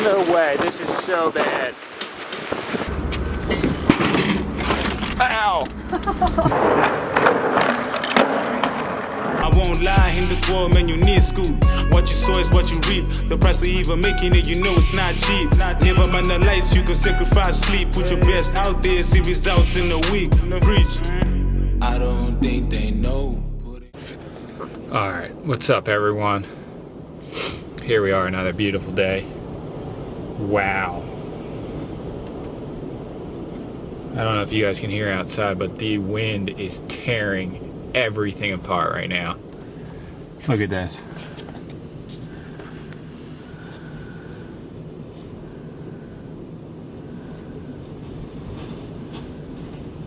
No way, this is so bad. Ow! I won't lie, in this world, man, you need school. What you sow is what you reap. The price of even making it, you know it's not cheap. Never mind the lights, you can sacrifice sleep. Put your best out there, see results in a week. Preach. I don't think they know. Alright, what's up everyone? Here we are, another beautiful day. Wow. I don't know if you guys can hear outside, but the wind is tearing everything apart right now. Look at this.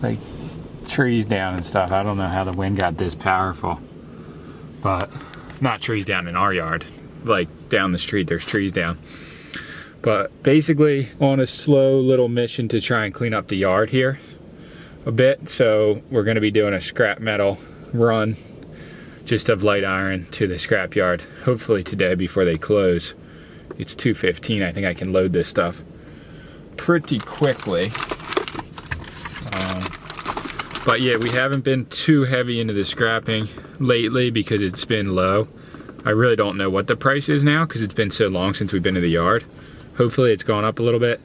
Like trees down and stuff. I don't know how the wind got this powerful. But not trees down in our yard. Like down the street, there's trees down. But basically on a slow little mission to try and clean up the yard here a bit. So we're gonna be doing a scrap metal run just of light iron to the scrapyard. Hopefully today before they close. It's 2:15, I think I can load this stuff pretty quickly. But yeah, we haven't been too heavy into the scrapping lately because it's been low. I really don't know what the price is now because it's been so long since we've been to the yard. Hopefully it's gone up a little bit,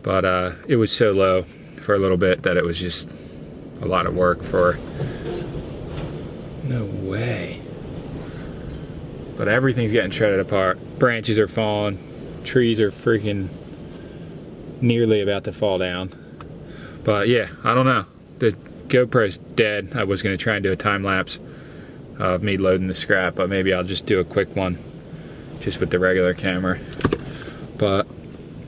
but it was so low for a little bit that it was just a lot of work for no way. But everything's getting shredded apart. Branches are falling, trees are freaking nearly about to fall down. But yeah, I don't know. The GoPro's dead. I was gonna try and do a time lapse of me loading the scrap, but maybe I'll just do a quick one just with the regular camera. But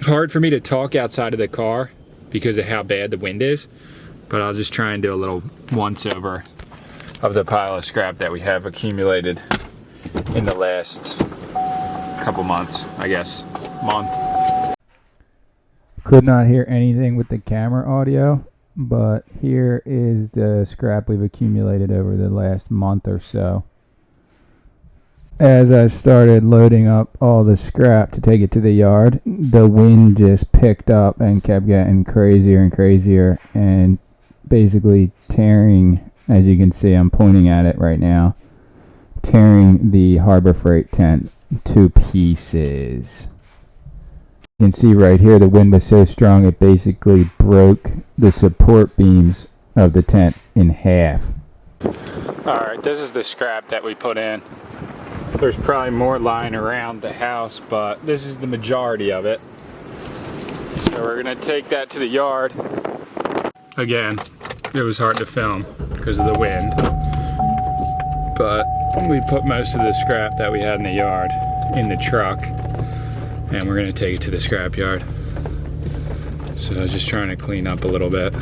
hard for me to talk outside of the car because of how bad the wind is, but I'll just try and do a little once over of the pile of scrap that we have accumulated in the last couple months, I guess, month. Could not hear anything with the camera audio, but here is the scrap we've accumulated over the last month or so. As I started loading up all the scrap to take it to the yard, the wind just picked up and kept getting crazier and crazier and basically tearing, as you can see, I'm pointing at it right now, tearing the Harbor Freight tent to pieces. You can see right here the wind was so strong it basically broke the support beams of the tent in half. Alright, this is the scrap that we put in. There's probably more lying around the house, but this is the majority of it. So we're gonna take that to the yard. Again, it was hard to film because of the wind, but we put most of the scrap that we had in the yard in the truck, and we're gonna take it to the scrapyard. So just trying to clean up a little bit.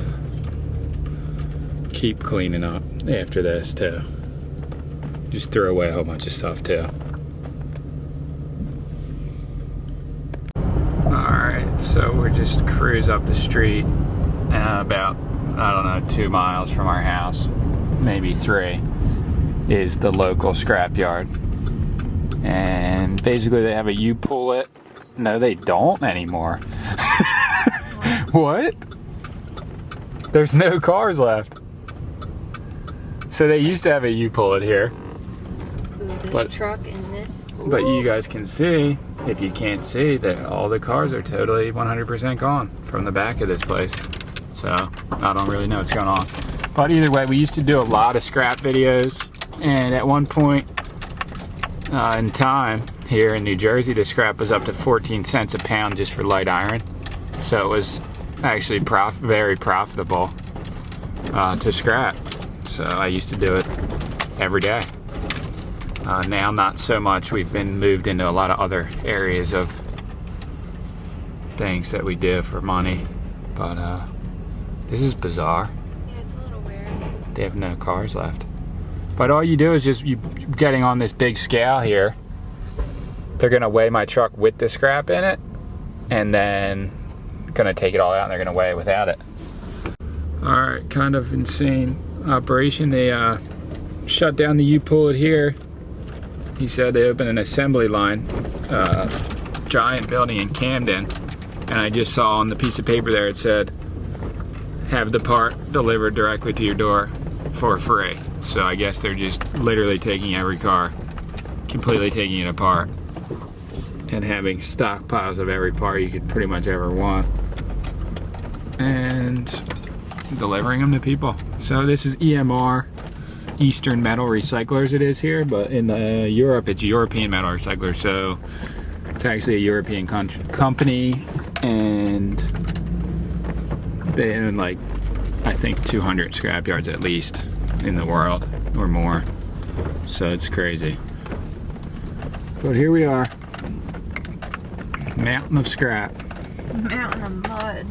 Keep cleaning up after this too. Just throw away a whole bunch of stuff too. Alright, so we're just cruise up the street about, I don't know, 2 miles from our house, maybe 3, is the local scrapyard. And basically they have a U-pull it. No, they don't anymore. What? There's no cars left. So they used to have a U-pull it here. This truck and this. But you guys can see, if you can't see, that all the cars are totally 100% gone from the back of this place. So I don't really know what's going on. But either way, we used to do a lot of scrap videos, and at one point in time here in New Jersey, the scrap was up to 14 cents a pound just for light iron. So it was actually very profitable to scrap. So I used to do it every day. Now not so much. We've been moved into a lot of other areas of things that we do for money. But this is bizarre. Yeah, it's a little weird. They have no cars left. But all you do is just you getting on this big scale here. They're gonna weigh my truck with the scrap in it, and then gonna take it all out and they're gonna weigh it without it. Alright, kind of insane operation. They shut down the U-pull it here. He said they opened an assembly line giant building in Camden, and I just saw on the piece of paper there it said, have the part delivered directly to your door for free. So I guess they're just literally taking every car, completely taking it apart, and having stockpiles of every part you could pretty much ever want, and delivering them to people. So this is EMR, Eastern Metal Recyclers it is here, but in Europe it's European Metal Recyclers, so it's actually a European company, and they own like, I think 200 scrapyards at least in the world, or more, so it's crazy. But here we are, mountain of scrap. Mountain of mud.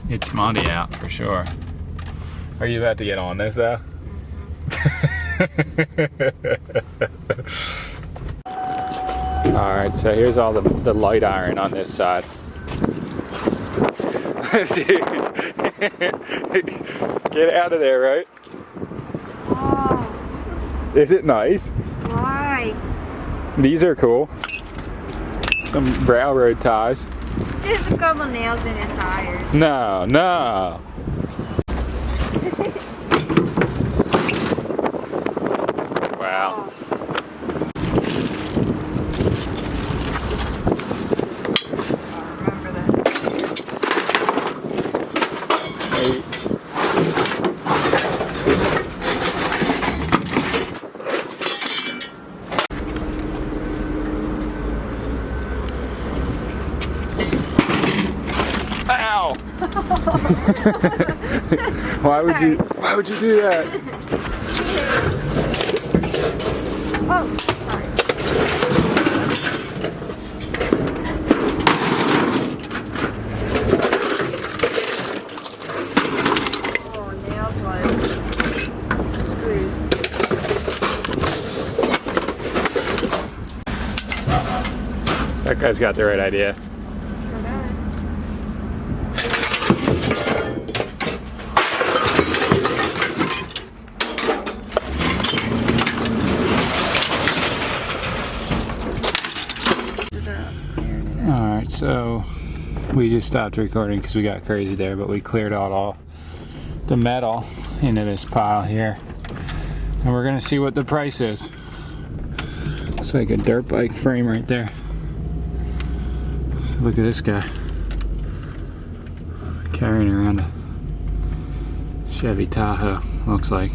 It's muddy out for sure. Are you about to get on this though? Alright, so here's all the light iron on this side. Dude, get out of there, right? Oh, Is it nice? why? These are cool. Some railroad ties. There's a couple nails in the tires. No, no. Wow. I remember Ow! Why would you do that? Oh, sorry. Oh, nails like screws. That guy's got the right idea. Sure does. Alright, so we just stopped recording because we got crazy there, but we cleared out all the metal into this pile here. And we're going to see what the price is. It's like a dirt bike frame right there. So look at this guy carrying around a Chevy Tahoe, looks like.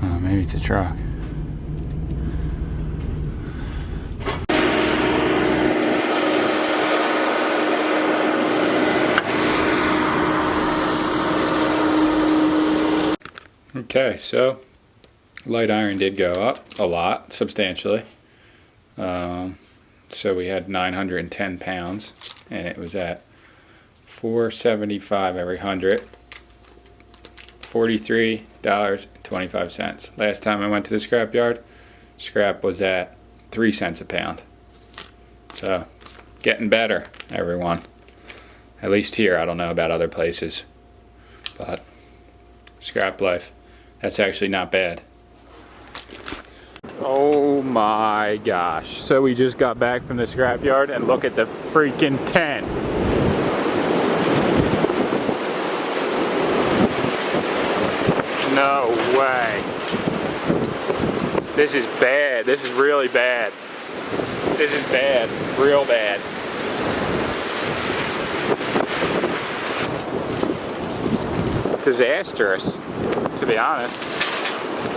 Oh, maybe it's a truck. Okay, so light iron did go up a lot, substantially. So we had 910 pounds, and it was at $4.75 every 100, $43.25. Last time I went to the scrapyard, scrap was at 3 cents a pound. So, getting better, everyone. At least here, I don't know about other places, but scrap life. That's actually not bad. Oh my gosh. So we just got back from the scrapyard and look at the freaking tent. No way. This is bad. This is really bad. This is bad. Real bad. Disastrous, to be honest.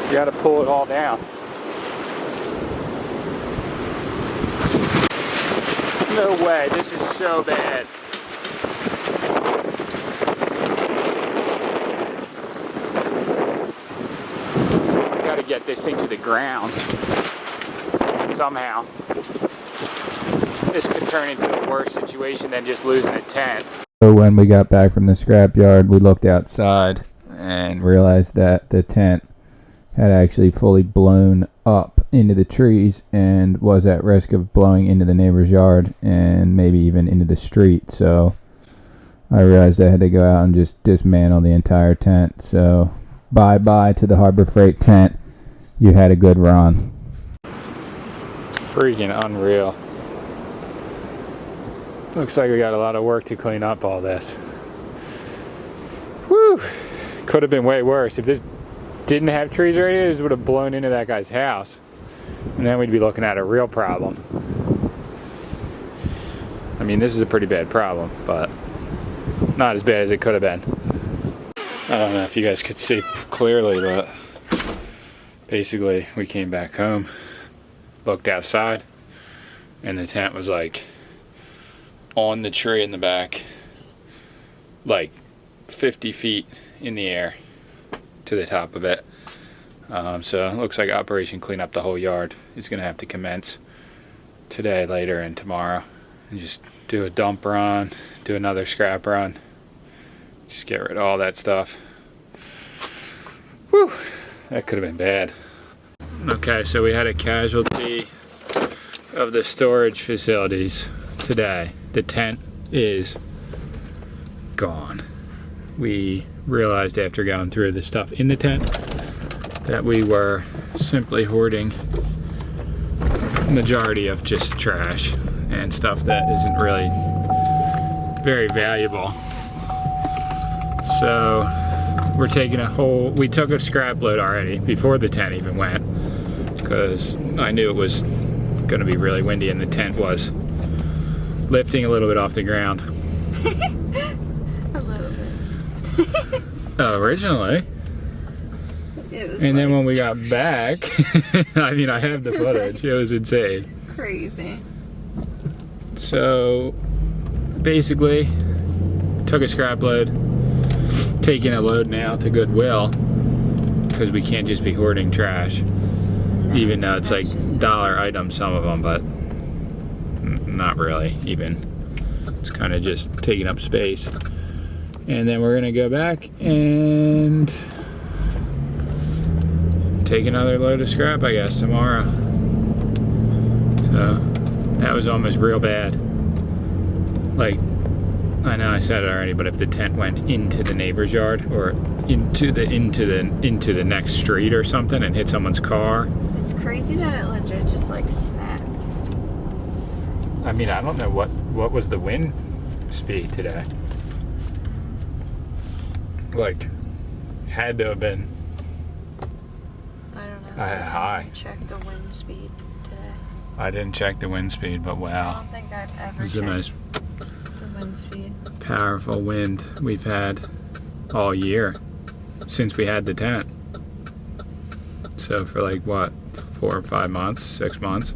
You gotta pull it all down. No way, this is so bad. I gotta get this thing to the ground somehow. This could turn into a worse situation than just losing a tent. So when we got back from the scrapyard, we looked outside and realized that the tent had actually fully blown up into the trees and was at risk of blowing into the neighbor's yard and maybe even into the street. So I realized I had to go out and just dismantle the entire tent. So bye-bye to the Harbor Freight tent. You had a good run. Freaking unreal. Looks like we got a lot of work to clean up all this. Woo! Could have been way worse. If this didn't have trees right here, this would have blown into that guy's house. And then we'd be looking at a real problem. I mean, this is a pretty bad problem, but not as bad as it could have been. I don't know if you guys could see clearly, but basically we came back home, looked outside, and the tent was like on the tree in the back, like 50 feet in the air to the top of it. So it looks like Operation Clean Up the Whole Yard is going to have to commence today, later, and tomorrow. And just do a dump run, do another scrap run. Just get rid of all that stuff. Whew, that could have been bad. Okay, so we had a casualty of the storage facilities today. The tent is gone. We realized after going through the stuff in the tent that we were simply hoarding majority of just trash and stuff that isn't really very valuable. So we're taking we took a scrap load already before the tent even went, because I knew it was going to be really windy and the tent was lifting a little bit off the ground. A little bit. Originally. It was and then when we got back, I mean, I have the footage. It was insane. crazy. So basically, took a scrap load, taking a load now to Goodwill, because we can't just be hoarding trash. No, even though it's like dollar items, some of them, but not really even. It's kind of just taking up space. And then we're gonna go back and take another load of scrap, I guess, tomorrow. So that was almost real bad. Like, I know I said it already, but if the tent went into the neighbor's yard or into the next street or something and hit someone's car. It's crazy that it legit just like snapped. I mean, I don't know what was the wind speed today. Like, had to have been I don't know. high. Check the wind speed today. I didn't check the wind speed, but I wow. don't think I've ever It was the most checked the wind speed. powerful wind we've had all year since we had the tent. So for like what, 4 or 5 months, 6 months?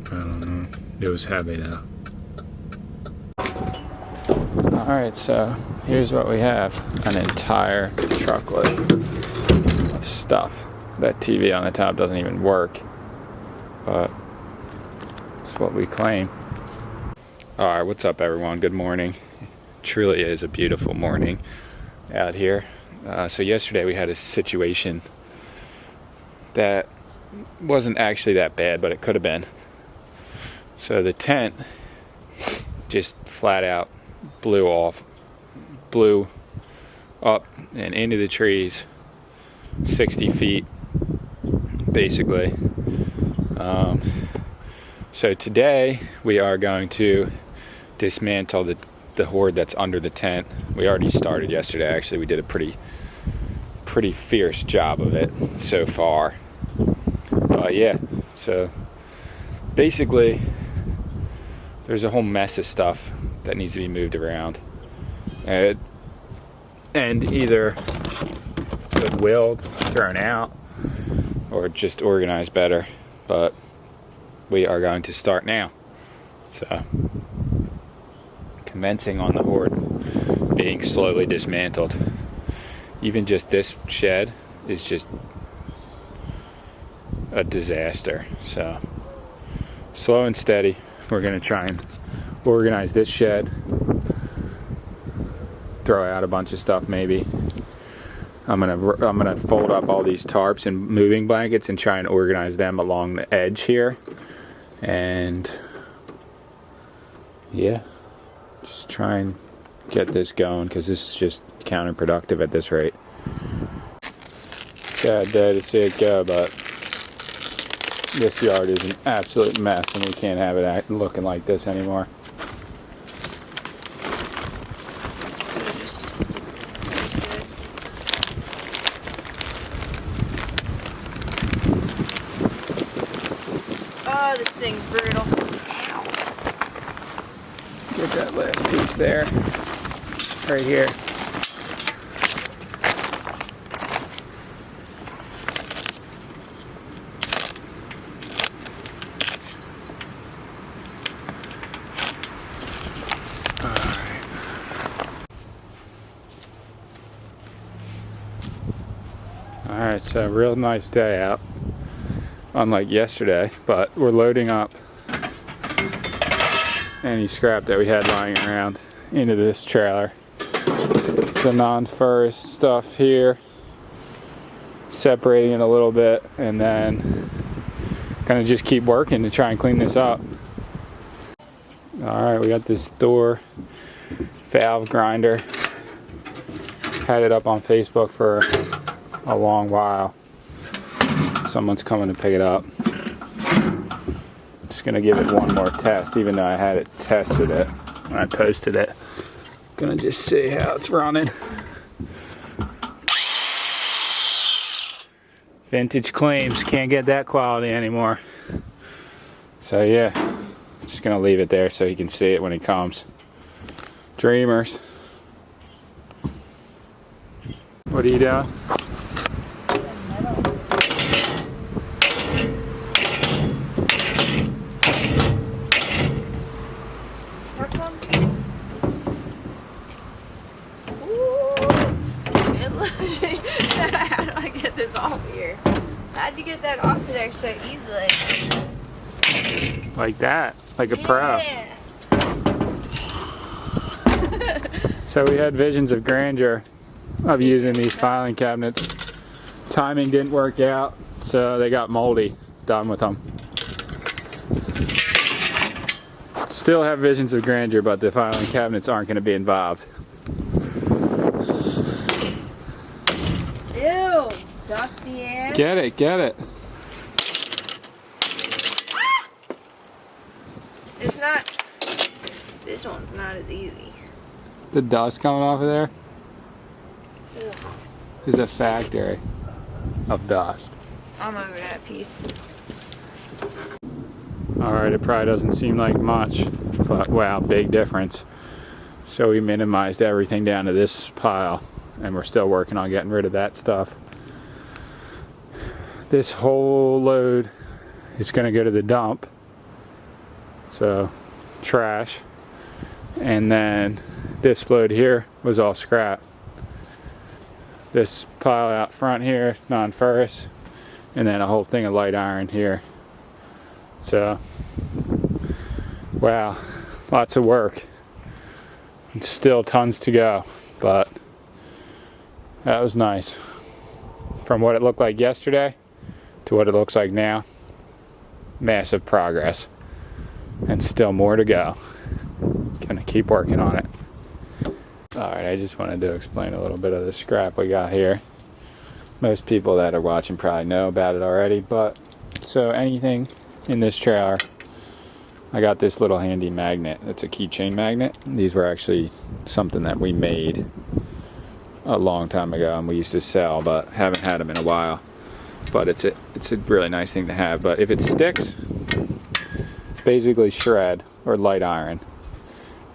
I don't know. It was heavy though. Alright, so here's what we have. An entire truckload of stuff. That TV on the top doesn't even work, but it's what we claim. Alright, what's up everyone? Good morning. It truly is a beautiful morning out here. So yesterday we had a situation that wasn't actually that bad, but it could have been. So the tent just flat out blew up and into the trees 60 feet basically. So today we are going to dismantle the hoard that's under the tent. We already started yesterday. Actually, we did a pretty fierce job of it so far. Yeah, so basically there's a whole mess of stuff that needs to be moved around and either Goodwill, thrown out, or just organized better. But we are going to start now. So commencing on the hoard being slowly dismantled. Even just this shed is just a disaster. So slow and steady, we're going to try and organize this shed, throw out a bunch of stuff maybe. I'm gonna fold up all these tarps and moving blankets and try and organize them along the edge here. And yeah, just try and get this going, because this is just counterproductive at this rate. Sad day to see it go, but this yard is an absolute mess and we can't have it looking like this anymore. So just, this is good. Oh, this thing's brutal. Get that last piece there. Right here. Alright, so real nice day out. Unlike yesterday, but we're loading up any scrap that we had lying around into this trailer. The non-ferrous stuff here, separating it a little bit, and then gonna just keep working to try and clean this up. Alright, we got this Thor valve grinder. Had it up on Facebook for a long while. Someone's coming to pick it up. Just gonna give it one more test, even though I had it tested it when I posted it. Gonna just see how it's running. Vintage claims, can't get that quality anymore. So yeah, just gonna leave it there so he can see it when he comes. Dreamers. What are you doing? How do I get this off here? How'd you get that off of there so easily? Like that, like a pro. Yeah. So we had visions of grandeur of using these filing cabinets. Timing didn't work out, so they got moldy. Done with them. Still have visions of grandeur, but the filing cabinets aren't going to be involved. Ew, dusty ass. Get it, get it. It's not. This one's not as easy. The dust coming off of there Ugh. is a factory of dust. I'm over that piece. Alright, it probably doesn't seem like much, but wow, big difference. So we minimized everything down to this pile, and we're still working on getting rid of that stuff. This whole load is going to go to the dump, so trash, and then this load here was all scrap. This pile out front here, non-ferrous, and then a whole thing of light iron here. So, wow, lots of work. Still tons to go, but that was nice. From what it looked like yesterday to what it looks like now, massive progress. And still more to go. Gonna keep working on it. Alright, I just wanted to explain a little bit of the scrap we got here. Most people that are watching probably know about it already, but so anything in this trailer, I got this little handy magnet. It's a keychain magnet. These were actually something that we made a long time ago and we used to sell, but haven't had them in a while. But it's a really nice thing to have. But if it sticks, basically shred or light iron.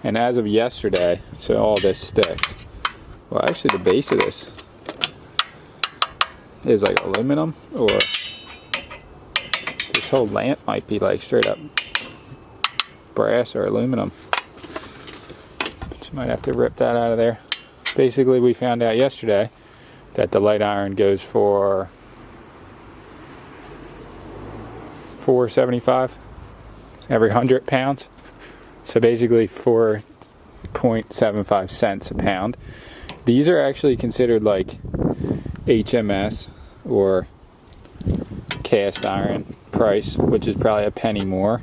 And as of yesterday, so all this sticks. Well, actually the base of this is like aluminum, or this whole lamp might be like straight up brass or aluminum. Just might have to rip that out of there. Basically, we found out yesterday that the light iron goes for $4.75 every 100 pounds. So basically 4.75 cents a pound. These are actually considered like HMS or cast iron price, which is probably a penny more,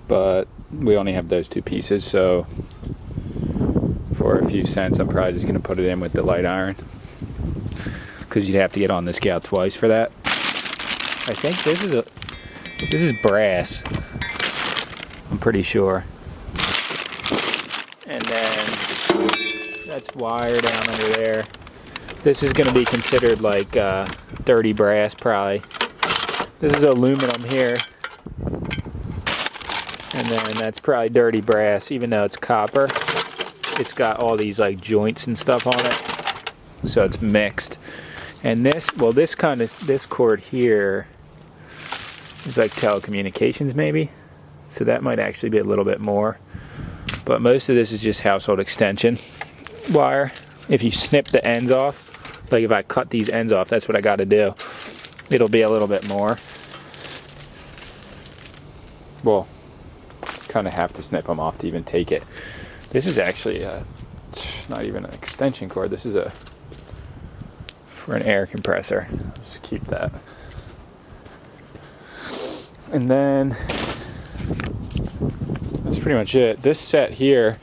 but we only have those two pieces, so for a few cents I'm probably just going to put it in with the light iron, because you'd have to get on the scale twice for that. I think this is This is brass, I'm pretty sure. And then that's wire down under there. This is going to be considered like dirty brass probably. This is aluminum here. And then that's probably dirty brass, even though it's copper. It's got all these like joints and stuff on it. So it's mixed. And this, well, this cord here is like telecommunications maybe. So that might actually be a little bit more. But most of this is just household extension wire. If you snip the ends off, like if I cut these ends off, that's what I got to do. It'll be a little bit more. Well, kind of have to snip them off to even take it. This is actually not even an extension cord. This is for an air compressor. Just keep that. And then that's pretty much it. This set here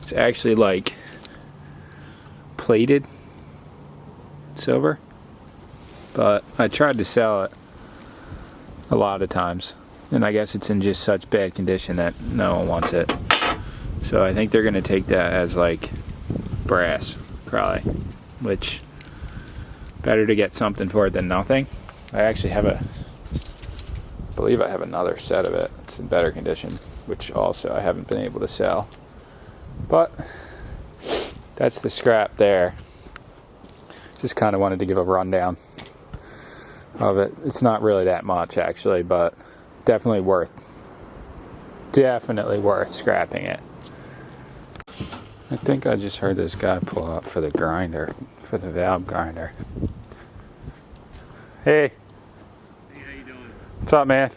is actually like plated silver, but I tried to sell it a lot of times, and I guess it's in just such bad condition that no one wants it. So I think they're gonna take that as like brass, probably, which better to get something for it than nothing. I actually have I believe I have another set of it. It's in better condition, which also I haven't been able to sell. But that's the scrap there. Just kind of wanted to give a rundown of it. It's not really that much actually, but definitely worth scrapping it. I think I just heard this guy pull up for the grinder, for the valve grinder. Hey. Hey, how you doing? What's up, man?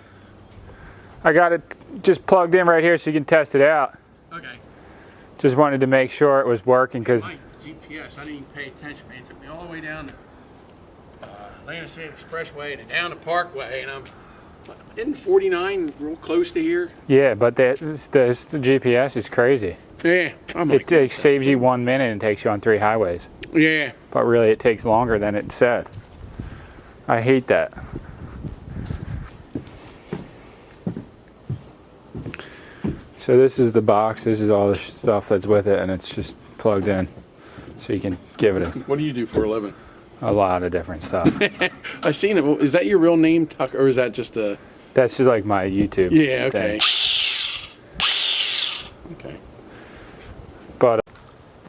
I got it just plugged in right here so you can test it out. Okay. Just wanted to make sure it was working because My GPS, I didn't even pay attention, man. It took me all the way down the Atlanta State Expressway and down the Parkway, and I'm in 49, real close to here. yeah, but the GPS is crazy. Yeah, I'm like, It saves you 1 minute and takes you on 3 highways. yeah. But really it takes longer than it said. I hate that. So this is the box. This is all the stuff that's with it, and it's just plugged in. So you can give it What do you do for a living? a lot of different stuff. I seen it. Is that your real name, Tuck, or is that just a? That's just like my YouTube Yeah. Okay. thing. Okay. But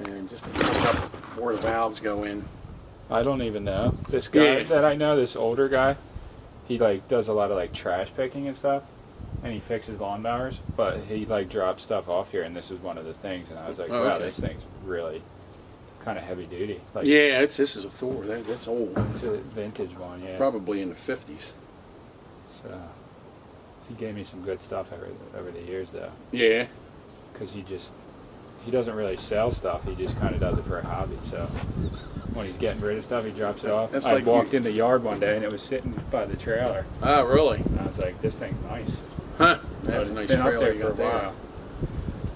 And just to look up where the valves go in. I don't even know. This guy Yeah. that I know, this older guy, he like does a lot of like trash picking and stuff, and he fixes lawnmowers. But he like drops stuff off here, and this is one of the things. And I was like, Oh, wow, okay. this thing's really kind of heavy duty. Like, Yeah, this is a Thor. That's old. it's a vintage one, yeah. Probably in the 50s. So he gave me some good stuff over the years, though, Yeah. because he doesn't really sell stuff. He just kind of does it for a hobby. So when he's getting rid of stuff, he drops it off. That's I like walked in the yard one day, and it was sitting by the trailer. Oh, really? And I was like, this thing's nice. Huh. But That's a it's nice been up trailer there you for a got there. while.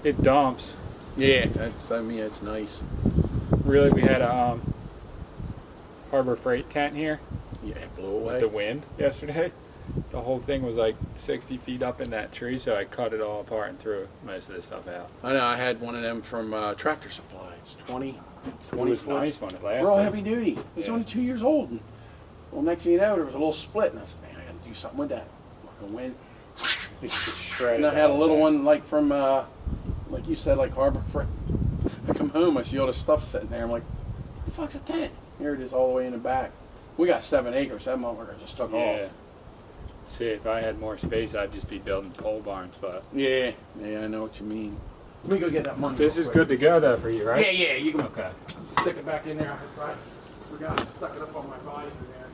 It dumps. Yeah, that's nice. Really, we had a Harbor Freight tent here Yeah, blew with away. the wind yesterday. The whole thing was like 60 feet up in that tree, so I cut it all apart and threw most of the stuff out. I know, I had one of them from Tractor Supply. It's 20 It was foot. nice when it lasted. We're all heavy duty. It's Yeah. only 2 years old. And, well, next thing you know, there was a little split, and I said, man, I got to do something with that. Fucking wind. It just shredded. And I had a little one like from, like you said, like Harbor Freight. I come home, I see all this stuff sitting there. I'm like, what the fuck's a tent? Here it is all the way in the back. We got 7 acres. That motherfucker just took Yeah. off. See, if I had more space, I'd just be building pole barns. But Yeah, I know what you mean. Let me go get that money. this real is quick. good to go, though, for you, right? Yeah, you can Okay. stick it back in there. I forgot I stuck it up on my visor there.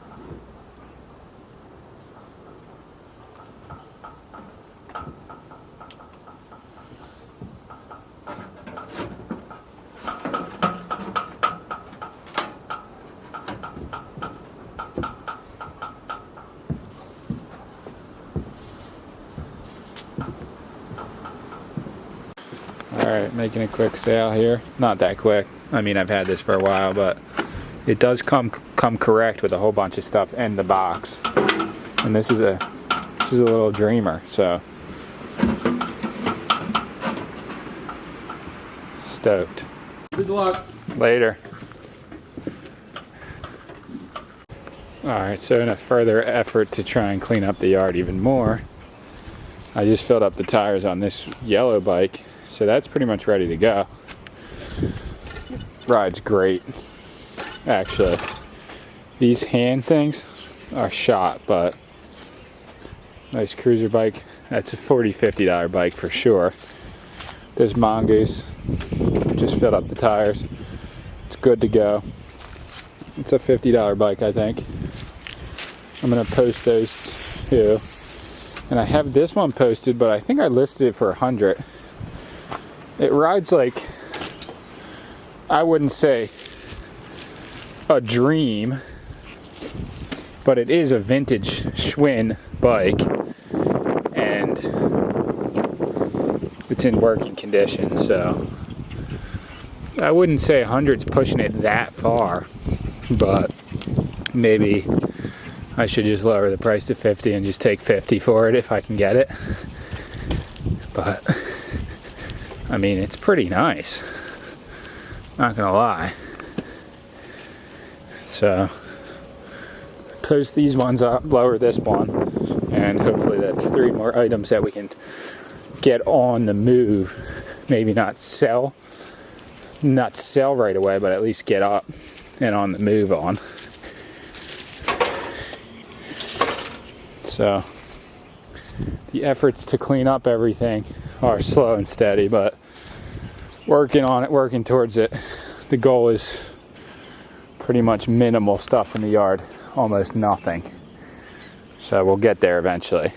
Alright, making a quick sale here. Not that quick. I mean, I've had this for a while, but it does come correct with a whole bunch of stuff in the box. And this is a This is a little dreamer, so stoked. Good luck. Later. Alright, so in a further effort to try and clean up the yard even more, I just filled up the tires on this yellow bike, so that's pretty much ready to go. Rides great, actually. These hand things are shot, but nice cruiser bike. That's a $40, $50 bike for sure. There's Mongoose. Just filled up the tires. It's good to go. It's a $50 bike, I think. I'm gonna post those too. And I have this one posted, but I think I listed it for $100. It rides like, I wouldn't say a dream, but it is a vintage Schwinn bike, and it's in working condition, so I wouldn't say 100's pushing it that far, but maybe I should just lower the price to 50 and just take 50 for it if I can get it. But I mean, it's pretty nice, not gonna lie. So post these ones up, lower this one, and hopefully that's 3 more items that we can get on the move. Maybe not sell right away, but at least get up and on the move on. So the efforts to clean up everything are slow and steady, but working on it, working towards it. The goal is pretty much minimal stuff in the yard, almost nothing. So we'll get there eventually.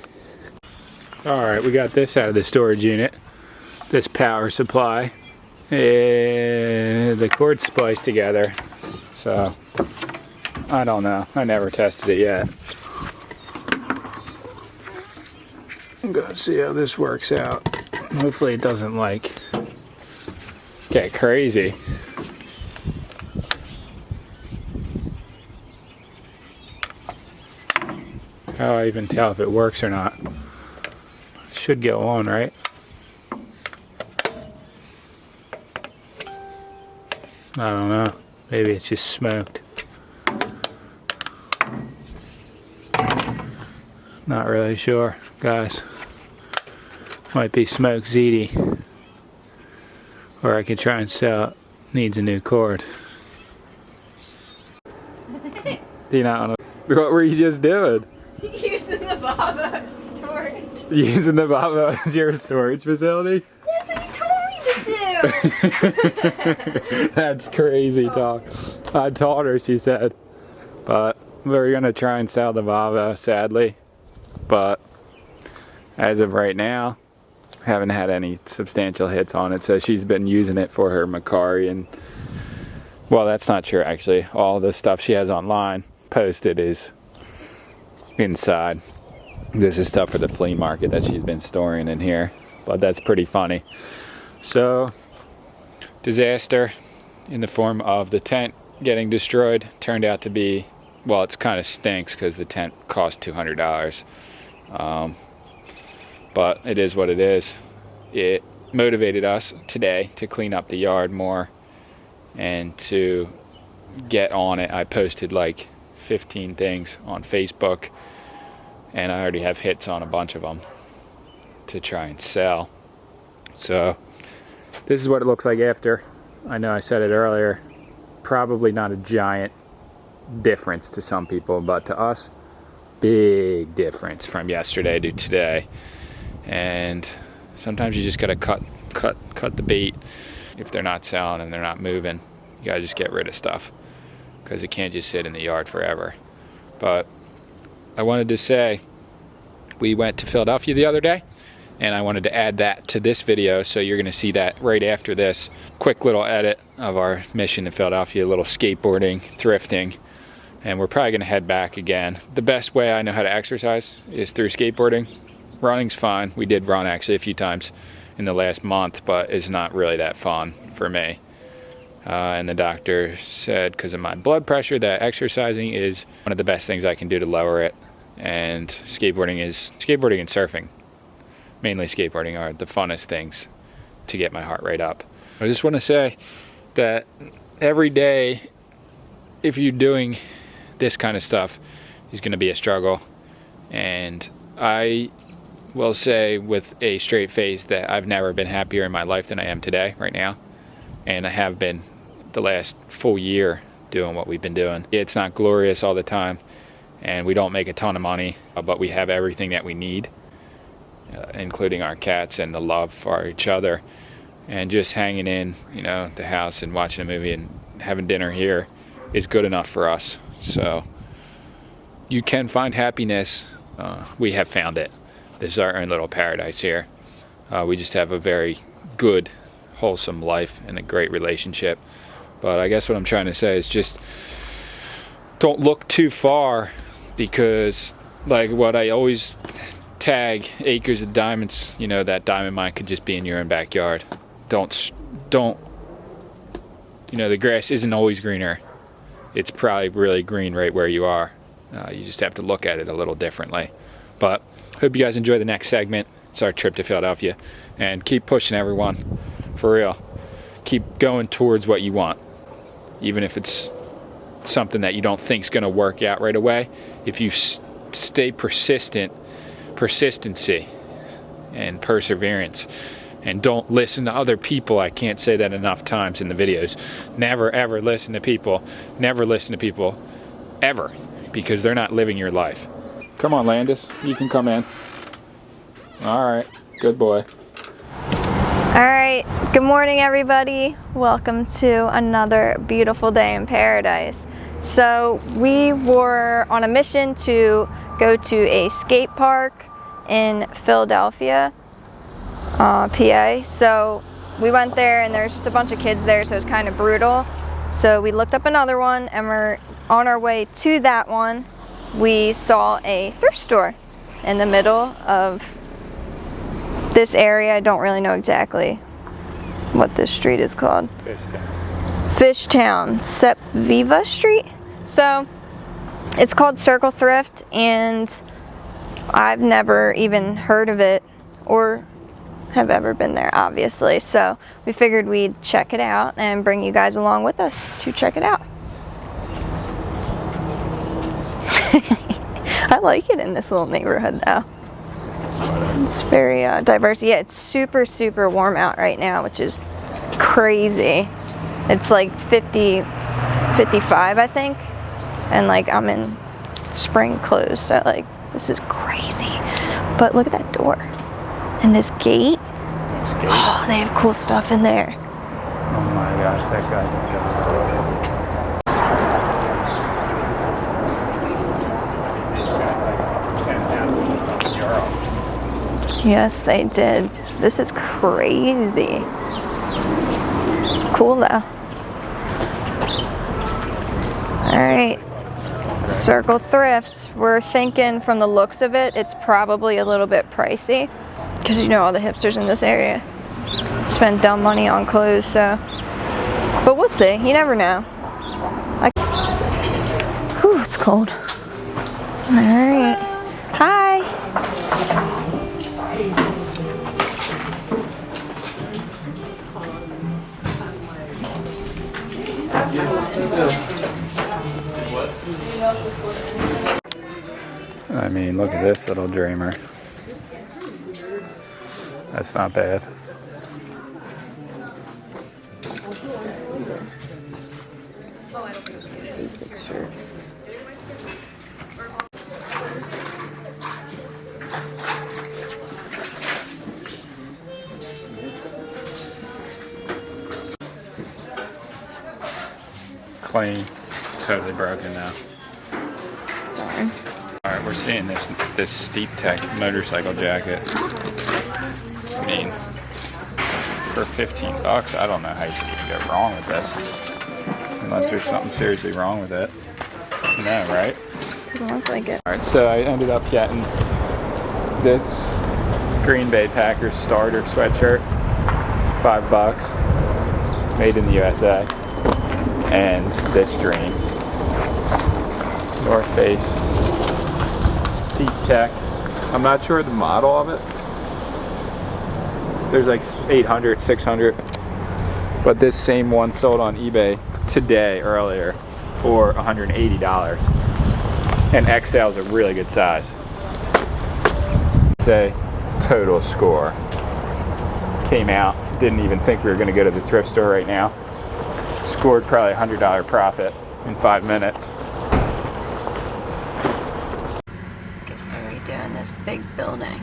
Alright, we got this out of the storage unit, this power supply. The cord's spliced together, so I don't know. I never tested it yet. I'm gonna see how this works out. Hopefully it doesn't like get crazy. How do I even tell if it works or not? Should go on, right? I don't know. Maybe it's just smoked. Not really sure, guys. Might be smoke ziti. Or I could try and sell it. Needs a new cord. Do you not want to? What were you just doing? Using the Volvo storage. Using the Volvo as your storage facility? That's what you told me to do. That's crazy talk. I told her, she said. But we're going to try and sell the Volvo, sadly. But as of right now, haven't had any substantial hits on it. So she's been using it for her Macari, and well, that's not true actually. All the stuff she has online posted is inside. This is stuff for the flea market that she's been storing in here, but that's pretty funny. So disaster in the form of the tent getting destroyed turned out to be, well, it's kind of stinks because the tent cost $200. But it is what it is. It motivated us today to clean up the yard more and to get on it. I posted like 15 things on Facebook, and I already have hits on a bunch of them to try and sell. So this is what it looks like after. I know I said it earlier, probably not a giant difference to some people, but to us, big difference from yesterday to today. And sometimes you just gotta cut the bait. If they're not selling and they're not moving, you gotta just get rid of stuff, because it can't just sit in the yard forever. But I wanted to say, we went to Philadelphia the other day, and I wanted to add that to this video, so you're gonna see that right after this. Quick little edit of our mission to Philadelphia, a little skateboarding, thrifting, and we're probably gonna head back again. The best way I know how to exercise is through skateboarding. Running's fine. We did run actually a few times in the last month, but it's not really that fun for me. And the doctor said, because of my blood pressure, that exercising is one of the best things I can do to lower it. and skateboarding and surfing, mainly skateboarding, are the funnest things to get my heart rate up. I just want to say that every day, if you're doing this kind of stuff, is going to be a struggle. And I will say with a straight face that I've never been happier in my life than I am today, right now. And I have been the last full year doing what we've been doing. It's not glorious all the time, and we don't make a ton of money, but we have everything that we need, including our cats and the love for each other. And just hanging in, the house and watching a movie and having dinner here is good enough for us. So you can find happiness. We have found it. This is our own little paradise here. We just have a very good, wholesome life and a great relationship. But I guess what I'm trying to say is just don't look too far, because like what I always tag acres of diamonds, that diamond mine could just be in your own backyard. Don't, the grass isn't always greener. It's probably really green right where you are. You just have to look at it a little differently. But hope you guys enjoy the next segment. It's our trip to Philadelphia. And keep pushing, everyone. For real. Keep going towards what you want. Even if it's something that you don't think is going to work out right away. If you stay persistency and perseverance. And don't listen to other people. I can't say that enough times in the videos. Never, ever listen to people. Never listen to people. Ever. Because they're not living your life. Come on, Landis. You can come in. Alright. Good boy. Alright, good morning everybody. Welcome to another beautiful day in paradise. So we were on a mission to go to a skate park in Philadelphia, PA. So we went there and there's just a bunch of kids there, so it was kind of brutal. So we looked up another one, and we're on our way to that one. We saw a thrift store in the middle of this area. I don't really know exactly what this street is called. Fishtown, Sepviva Street. So it's called Circle Thrift, and I've never even heard of it or have ever been there, obviously. So we figured we'd check it out and bring you guys along with us to check it out. I like it in this little neighborhood though. It's very diverse. Yeah, it's super, super warm out right now, which is crazy. It's like 50, 55, I think. And like I'm in spring clothes, so like this is crazy. But look at that door. And this gate. Oh, they have cool stuff in there. Oh my gosh, that guy's Yes, they did. This is crazy. Cool though. Alright. Circle Thrift. We're thinking from the looks of it, it's probably a little bit pricey. Because all the hipsters in this area spend dumb money on clothes, so. But we'll see. You never know. Whew, it's cold. Alright. Hi. I mean, look at this little dreamer. That's not bad. Basic shirt. Clean. Totally broken now. Darn. Alright, we're seeing this Steep Tech motorcycle jacket. I mean, for $15, I don't know how you can go wrong with this. Unless there's something seriously wrong with it. No, right? Doesn't look like it. Alright, so I ended up getting this Green Bay Packers starter sweatshirt. $5. Made in the USA. And this dream. North Face cheap tech. I'm not sure the model of it. There's like 800, 600. But this same one sold on eBay today, earlier, for $180. And XL is a really good size. Say total score. Came out, didn't even think we were gonna go to the thrift store right now. Scored probably $100 profit in 5 minutes. Guess they're redoing this big building.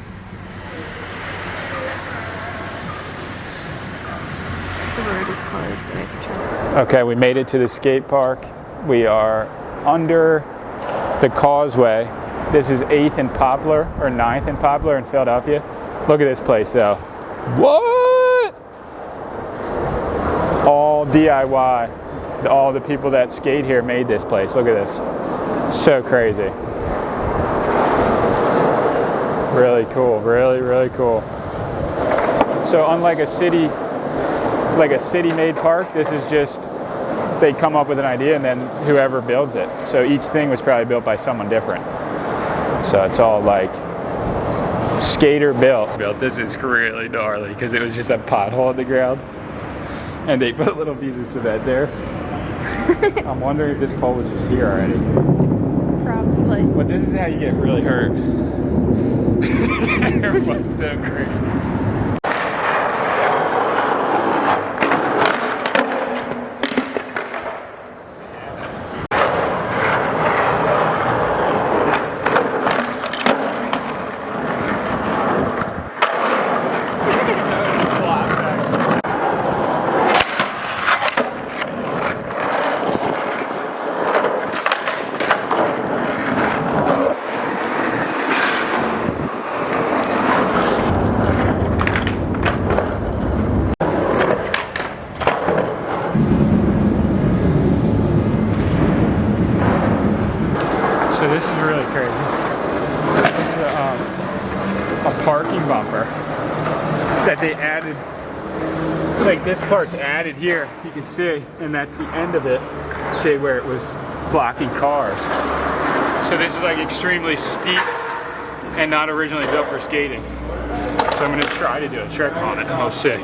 The road is closed, so we have to turn. Okay, we made it to the skate park. We are under the causeway. This is 8th and Poplar, or 9th and Poplar in Philadelphia. Look at this place though. What? All DIY. All the people that skate here made this place. Look at this. So crazy. Really cool, really, really cool. So unlike a city, like a city-made park, this is just, they come up with an idea and then whoever builds it. So each thing was probably built by someone different. So it's all like skater built. This is really gnarly because it was just a pothole in the ground and they put little pieces of cement there. I'm wondering if this pole was just here already. Probably. But this is how you get really hurt. Everyone's so crazy. So this is really crazy. A parking bumper that they added, like this part's added here, you can see, and that's the end of it, see where it was blocking cars. So this is like extremely steep and not originally built for skating. So I'm gonna try to do a trick on it and we'll see.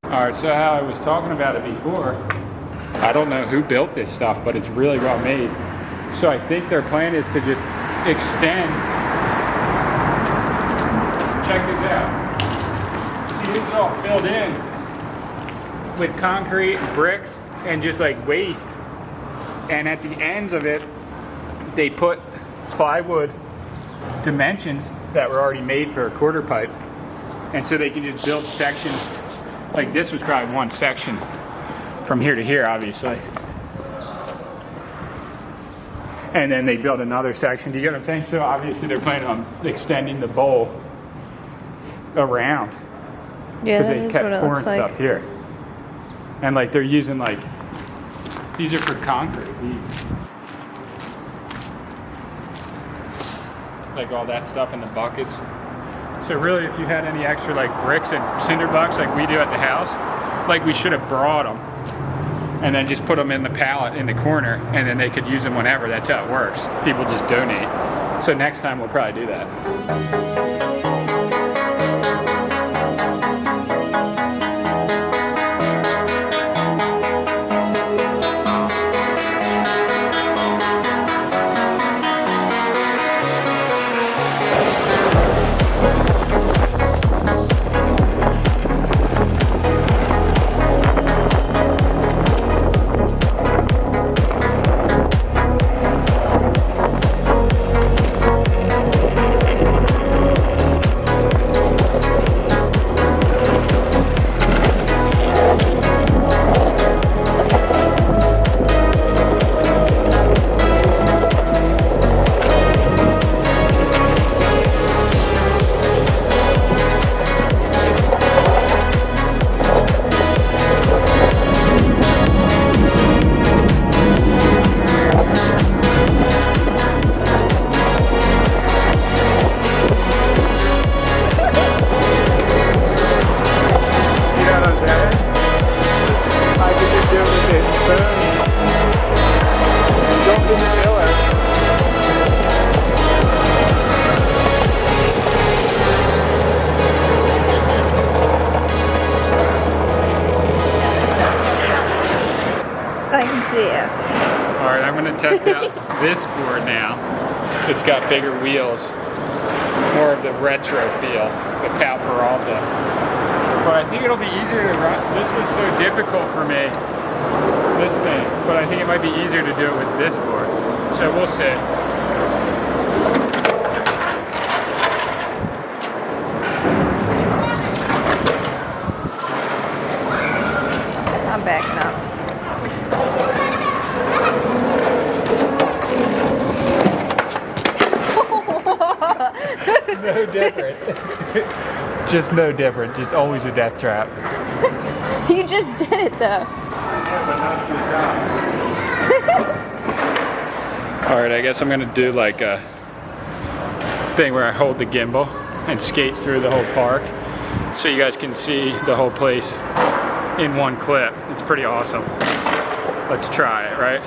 Alright, so how I was talking about it before, I don't know who built this stuff, but it's really well made. So I think their plan is to just extend. Check this out. See, this is all filled in with concrete and bricks and just like waste. And at the ends of it, they put plywood dimensions that were already made for a quarter pipe. And so they can just build sections. Like this was probably one section from here to here, obviously. And then they built another section. Do you get what I'm saying? So obviously they're planning on extending the bowl around. Yeah, that is what it looks like. Stuff here. And like they're using like, these are for concrete. Like all that stuff in the buckets. So really, if you had any extra like bricks and cinder blocks like we do at the house, like we should have brought them and then just put them in the pallet in the corner and then they could use them whenever. That's how it works. People just donate. So next time we'll probably do that. see you. Alright, I'm gonna test out this board now. It's got bigger wheels, more of the retro feel, the Cal Peralta. But I think it'll be easier to run. This was so difficult for me, this thing, but I think it might be easier to do it with this board. So we'll see. I'm backing up. No different. Just no different. Just always a death trap. You just did it though. Alright, I guess I'm gonna do like a thing where I hold the gimbal and skate through the whole park so you guys can see the whole place in one clip. It's pretty awesome. Let's try it, right?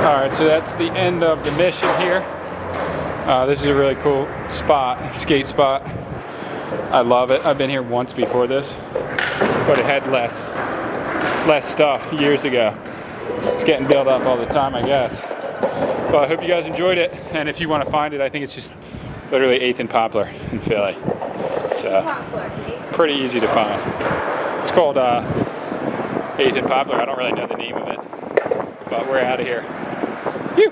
Alright, so that's the end of the mission here. This is a really cool spot, skate spot. I love it. I've been here once before this, but it had less stuff years ago. It's getting built up all the time, I guess. But I hope you guys enjoyed it, and if you want to find it, I think it's just literally 8th and Poplar in Philly. So, pretty easy to find. It's called 8th and Poplar. I don't really know the name of it, but we're out of here. Phew.